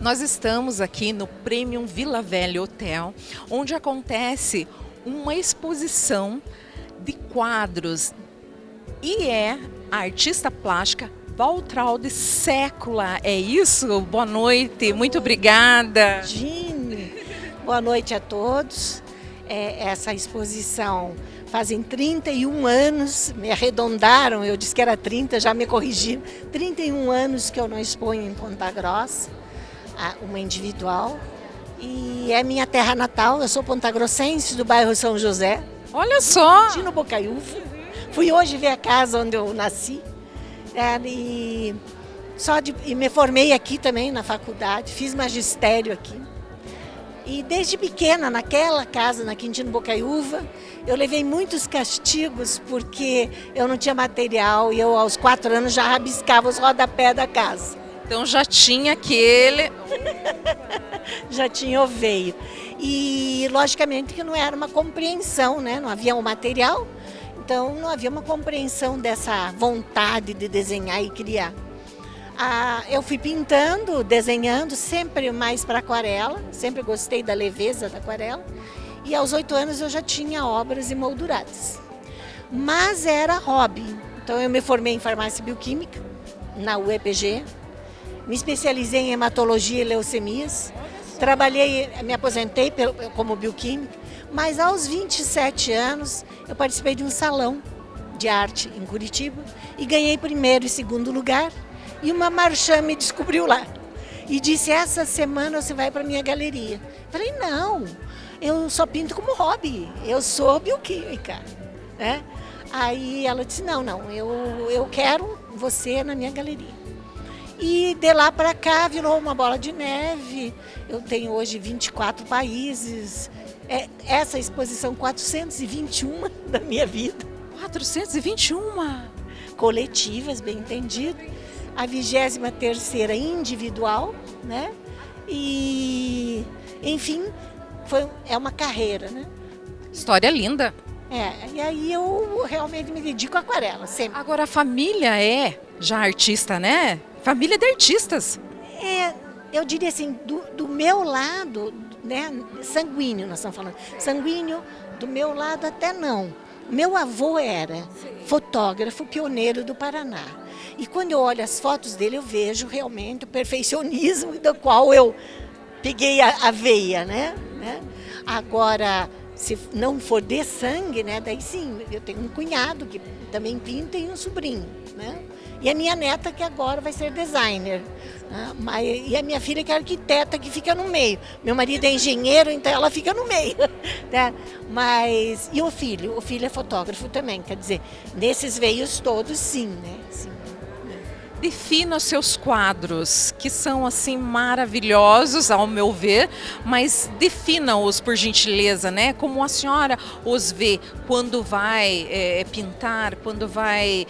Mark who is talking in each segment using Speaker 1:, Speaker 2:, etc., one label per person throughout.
Speaker 1: Nós estamos aqui no Premium Vila Velha Hotel, onde acontece uma exposição de quadros e é a artista plástica Valtraud Sécula. É isso? Boa noite, muito obrigada.
Speaker 2: Gine, boa noite a todos. Essa exposição fazem 31 anos, me arredondaram, eu disse que era 30, já me corrigiram. 31 anos que eu não exponho em Ponta Grossa, uma individual. E é minha terra natal, eu sou pontagrossense do bairro São José.
Speaker 1: Olha só!
Speaker 2: No Bocaiúva. Fui hoje ver a casa onde eu nasci. E me formei aqui também na faculdade, fiz magistério aqui. E desde pequena, naquela casa, na Quintino Bocaiúva, eu levei muitos castigos porque eu não tinha material e eu, aos 4 anos, já rabiscava os rodapés da casa.
Speaker 1: Então já tinha aquele...
Speaker 2: Já tinha o veio. E, logicamente, que não era uma compreensão, né? Não havia o material, então não havia uma compreensão dessa vontade de desenhar e criar. Eu fui pintando, desenhando, sempre mais para aquarela, sempre gostei da leveza da aquarela. E aos 8 anos eu já tinha obras emolduradas. Mas era hobby. Então eu me formei em farmácia bioquímica, na UEPG, me especializei em hematologia e leucemias, trabalhei, me aposentei como bioquímica, mas aos 27 anos eu participei de um salão de arte em Curitiba e ganhei primeiro e segundo lugar. E uma marchand me descobriu lá e disse: essa semana você vai para minha galeria. Falei: não, eu só pinto como hobby, eu sou bioquímica, né? Aí ela disse: não, eu quero você na minha galeria. E de lá para cá virou uma bola de neve. Eu tenho hoje 24 países. Essa exposição 421 da minha vida.
Speaker 1: 421?
Speaker 2: Coletivas, bem entendido. A 23ª individual, né? E, enfim, é uma carreira, né?
Speaker 1: História linda.
Speaker 2: E aí eu realmente me dedico à aquarela, sempre.
Speaker 1: Agora a família é já artista, né? Família de artistas.
Speaker 2: Eu diria assim, do meu lado, né? Sanguíneo, nós estamos falando. Sanguíneo, do meu lado até não. Meu avô era fotógrafo pioneiro do Paraná. E quando eu olho as fotos dele, eu vejo realmente o perfeccionismo do qual eu peguei a veia, né? Agora, se não for de sangue, né? Daí sim, eu tenho um cunhado que também pinta e um sobrinho, né? E a minha neta que agora vai ser designer. Né? E a minha filha que é arquiteta, que fica no meio. Meu marido é engenheiro, então ela fica no meio. Né? E o filho é fotógrafo também, quer dizer, nesses veios todos sim, né? Sim.
Speaker 1: Defina os seus quadros, que são assim maravilhosos ao meu ver, mas defina-os por gentileza, né? Como a senhora os vê quando vai pintar, quando vai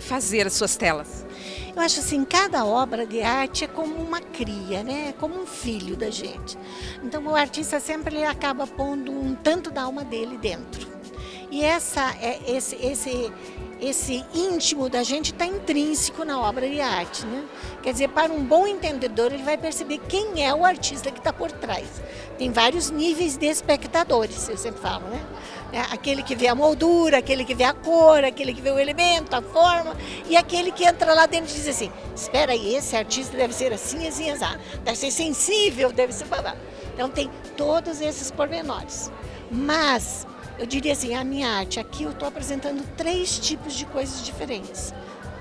Speaker 1: fazer as suas telas?
Speaker 2: Eu acho assim, cada obra de arte é como uma cria, né? É como um filho da gente. Então o artista sempre ele acaba pondo um tanto da alma dele dentro. E esse íntimo da gente está intrínseco na obra de arte, né? Quer dizer, para um bom entendedor, ele vai perceber quem é o artista que está por trás. Tem vários níveis de espectadores, eu sempre falo, né? Aquele que vê a moldura, aquele que vê a cor, aquele que vê o elemento, a forma, e aquele que entra lá dentro e diz assim: espera aí, esse artista deve ser assim, assim, assim, deve ser sensível, deve ser... Então tem todos esses pormenores. Mas eu diria assim, a minha arte, aqui eu estou apresentando 3 tipos de coisas diferentes,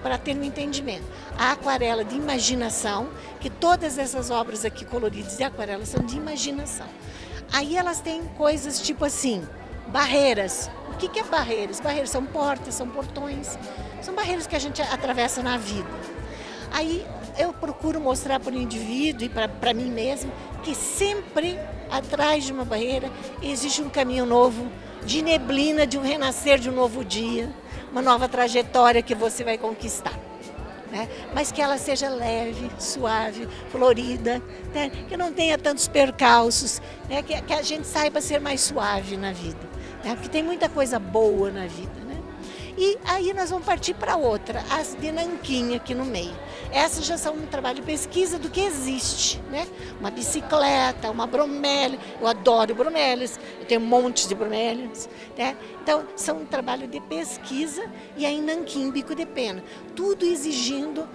Speaker 2: para ter um entendimento. A aquarela de imaginação, que todas essas obras aqui coloridas de aquarela são de imaginação. Aí elas têm coisas tipo assim, barreiras. O que é barreiras? Barreiras são portas, são portões, são barreiras que a gente atravessa na vida. Aí eu procuro mostrar para o indivíduo e para mim mesmo que sempre atrás de uma barreira existe um caminho novo, de neblina, de um renascer de um novo dia, uma nova trajetória que você vai conquistar. Né? Mas que ela seja leve, suave, florida, né? Que não tenha tantos percalços, né? Que a gente saiba ser mais suave na vida, né? Porque tem muita coisa boa na vida. Né? E aí nós vamos partir para outra, as de nanquim aqui no meio. Essas já são um trabalho de pesquisa do que existe, né? Uma bicicleta, uma bromélia, eu adoro bromélias, eu tenho um monte de bromélias, né? Então, são um trabalho de pesquisa e aí nanquim, bico de pena. Tudo exigindo,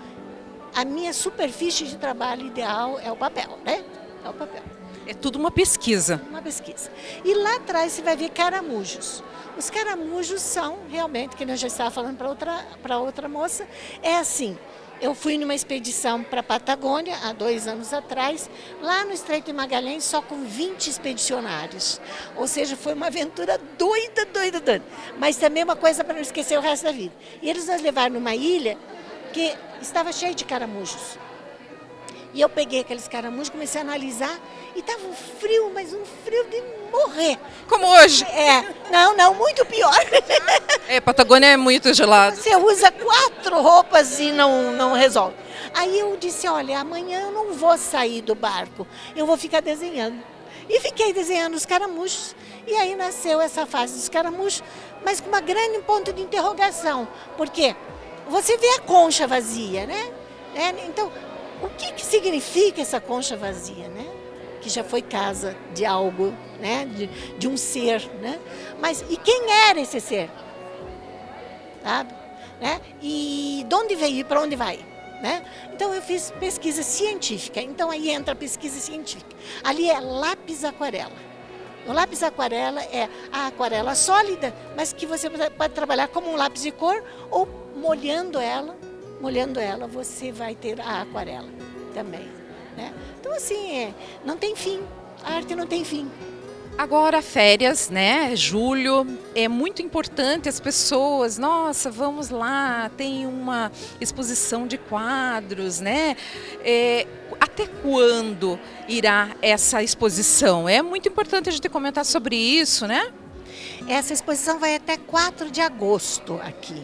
Speaker 2: a minha superfície de trabalho ideal é o papel, né? É o papel.
Speaker 1: É tudo uma pesquisa.
Speaker 2: Uma pesquisa. E lá atrás você vai ver caramujos. Os caramujos são realmente, que nós já estava falando para outra moça, é assim, eu fui numa expedição para a Patagônia, há 2 anos atrás, lá no Estreito de Magalhães, só com 20 expedicionários. Ou seja, foi uma aventura doida, doida, doida. Mas também uma coisa para não esquecer o resto da vida. E eles nos levaram numa ilha que estava cheia de caramujos. E eu peguei aqueles caramujos, comecei a analisar, e estava um frio, mas um frio de morrer.
Speaker 1: Como hoje.
Speaker 2: Não, muito pior.
Speaker 1: Patagônia é muito gelado.
Speaker 2: Você usa 4 roupas e não resolve. Aí eu disse, olha, amanhã eu não vou sair do barco, eu vou ficar desenhando. E fiquei desenhando os caramujos, e aí nasceu essa fase dos caramujos, mas com uma grande ponto de interrogação, porque você vê a concha vazia, né? Então, o que significa essa concha vazia, né? Que já foi casa de algo, né? De um ser, né? Mas e quem era esse ser? Sabe? Né? E de onde veio e para onde vai? Né? Então eu fiz pesquisa científica, então aí entra a pesquisa científica. Ali é lápis aquarela. O lápis aquarela é a aquarela sólida, mas que você pode trabalhar como um lápis de cor ou molhando ela você vai ter a aquarela também. Né? Então assim, não tem fim, a arte não tem fim.
Speaker 1: Agora, férias, né? Julho, é muito importante as pessoas, nossa, vamos lá, tem uma exposição de quadros, né? Até quando irá essa exposição? É muito importante a gente comentar sobre isso, né?
Speaker 2: Essa exposição vai até 4 de agosto aqui.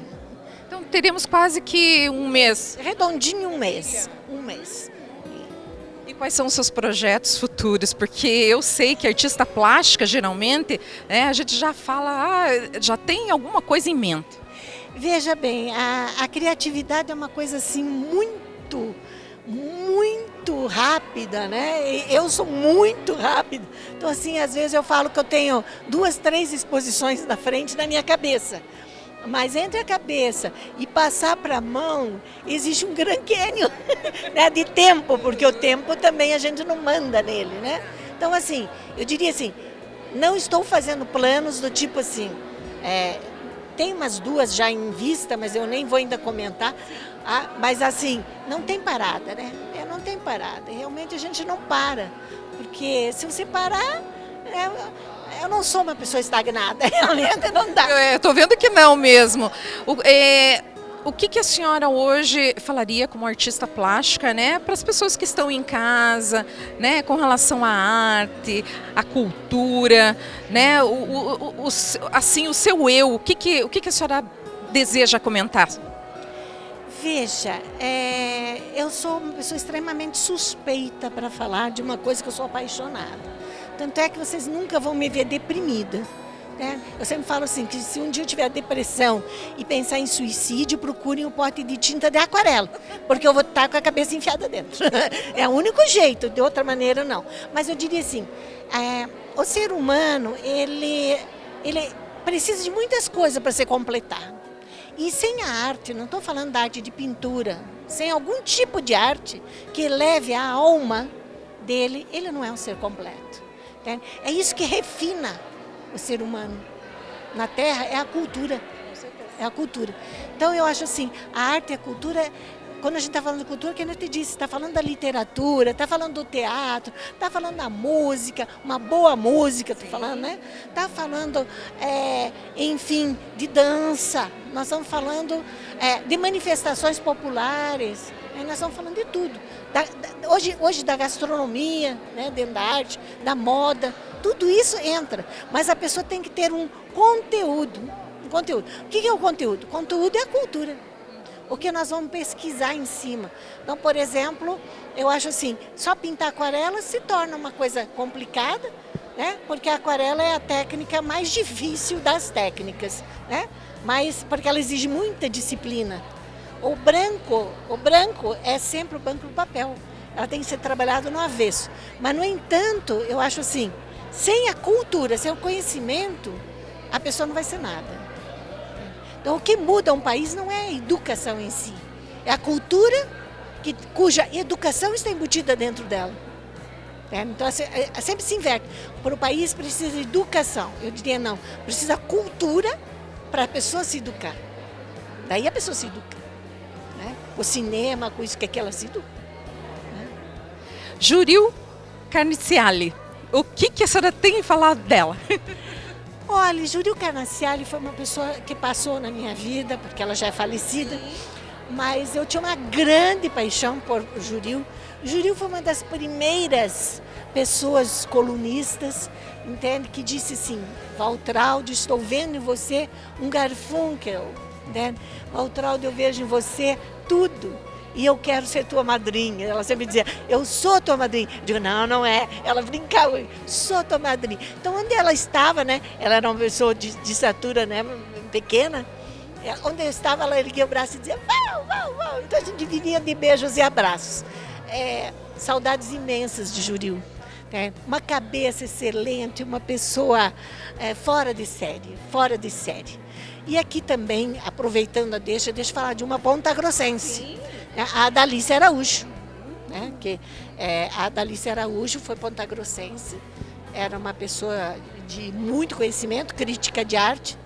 Speaker 1: Então, teremos quase que um mês.
Speaker 2: Redondinho um mês. Um mês.
Speaker 1: E quais são os seus projetos futuros? Porque eu sei que artista plástica, geralmente, a gente já fala, já tem alguma coisa em mente.
Speaker 2: Veja bem, a criatividade é uma coisa assim muito rápida, né? Eu sou muito rápida. Então, assim, às vezes eu falo que eu tenho 2, 3 exposições na frente da minha cabeça. Mas entre a cabeça e passar para a mão, existe um Grand Canyon, né, de tempo, porque o tempo também a gente não manda nele, né? Então, assim, eu diria assim, não estou fazendo planos do tipo assim, tem umas 2 já em vista, mas eu nem vou ainda comentar, mas assim, não tem parada, né? Não tem parada, realmente a gente não para, porque se você parar, eu não sou uma pessoa estagnada, realmente não dá.
Speaker 1: Estou vendo que não mesmo. O que a senhora hoje falaria como artista plástica, né, para as pessoas que estão em casa, né, com relação à arte, à cultura, né, assim, o seu eu, o que a senhora deseja comentar?
Speaker 2: Veja, eu sou uma pessoa extremamente suspeita para falar de uma coisa que eu sou apaixonada. Tanto é que vocês nunca vão me ver deprimida. Né? Eu sempre falo assim, que se um dia eu tiver depressão e pensar em suicídio, procurem um pote de tinta de aquarela, porque eu vou estar com a cabeça enfiada dentro. É o único jeito, de outra maneira não. Mas eu diria assim, o ser humano, ele precisa de muitas coisas para se completar. E sem a arte, não estou falando da arte de pintura, sem algum tipo de arte que leve a alma dele, ele não é um ser completo. É isso que refina o ser humano na Terra, é a cultura. É a cultura. Então eu acho assim, a arte e a cultura, quando a gente está falando de cultura, que eu te disse, está falando da literatura, está falando do teatro, está falando da música, uma boa música, estou falando, né? Está falando, enfim, de dança, nós estamos falando de manifestações populares, nós estamos falando de tudo. Hoje da gastronomia, né, dentro da arte, da moda, tudo isso entra. Mas a pessoa tem que ter um conteúdo. O que é o conteúdo? O conteúdo é a cultura. O que nós vamos pesquisar em cima. Então, por exemplo, eu acho assim, só pintar aquarela se torna uma coisa complicada, né? Porque a aquarela é a técnica mais difícil das técnicas, né? Mas porque ela exige muita disciplina. O branco é sempre o branco do papel. Ela tem que ser trabalhada no avesso. Mas, no entanto, eu acho assim, sem a cultura, sem o conhecimento, a pessoa não vai ser nada. Então, o que muda um país não é a educação em si, é a cultura cuja educação está embutida dentro dela. Então, sempre se inverte. Para o país precisa de educação. Eu diria não, precisa cultura para a pessoa se educar. Daí a pessoa se educa. Né? O cinema, com isso que ela se educa. Né?
Speaker 1: Juril Carniziale, o que a senhora tem a falar dela?
Speaker 2: Olha, Juril Carniziale foi uma pessoa que passou na minha vida, porque ela já é falecida, mas eu tinha uma grande paixão por Juril. Juril foi uma das primeiras pessoas colunistas, entende, que disse assim: Waltraud, estou vendo em você um Garfunkel, né? Waltraud, eu vejo em você tudo. E eu quero ser tua madrinha. Ela sempre dizia, eu sou tua madrinha. Eu digo, não, não é. Ela brincava, sou tua madrinha. Então, onde ela estava, né? Ela era uma pessoa de estatura, né, pequena. Onde eu estava, ela erguia o braço e dizia, vau, vau, vau. Então, a gente dividia de beijos e abraços. Saudades imensas de Juril. Né? Uma cabeça excelente, uma pessoa fora de série, fora de série. E aqui também, aproveitando a deixa eu falar de uma pontagrossense. A Adalice Araújo, né? A Adalice Araújo foi pontagrossense, era uma pessoa de muito conhecimento, crítica de arte,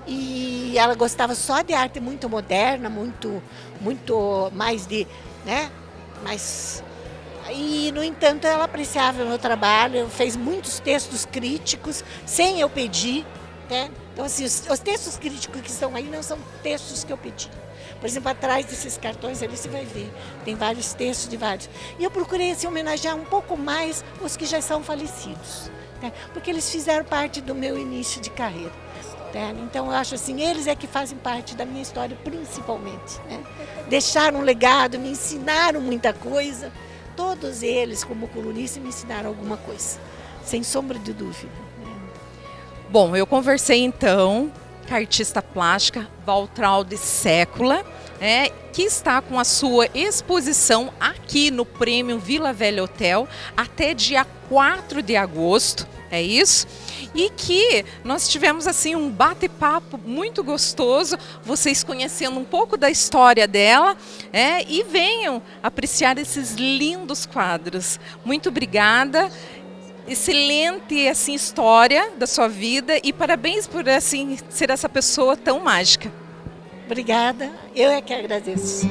Speaker 2: e ela gostava só de arte muito moderna, muito mais de, né? E, no entanto, ela apreciava o meu trabalho, fez muitos textos críticos, sem eu pedir, né? Então, assim, os textos críticos que estão aí não são textos que eu pedi. Por exemplo, atrás desses cartões ali você vai ver, tem vários textos de vários. E eu procurei assim, homenagear um pouco mais os que já são falecidos, né? Porque eles fizeram parte do meu início de carreira. Né? Então, eu acho assim, eles é que fazem parte da minha história principalmente. Né? Deixaram um legado, me ensinaram muita coisa. Todos eles, como colunista, me ensinaram alguma coisa, sem sombra de dúvida. Né?
Speaker 1: Bom, eu conversei então com a artista plástica Waltraud Sécula, que está com a sua exposição aqui no Prêmio Vila Velha Hotel até dia 4 de agosto, é isso? E que nós tivemos assim um bate-papo muito gostoso, vocês conhecendo um pouco da história dela, e venham apreciar esses lindos quadros. Muito obrigada. Excelente assim, história da sua vida e parabéns por assim, ser essa pessoa tão mágica.
Speaker 2: Obrigada, eu é que agradeço.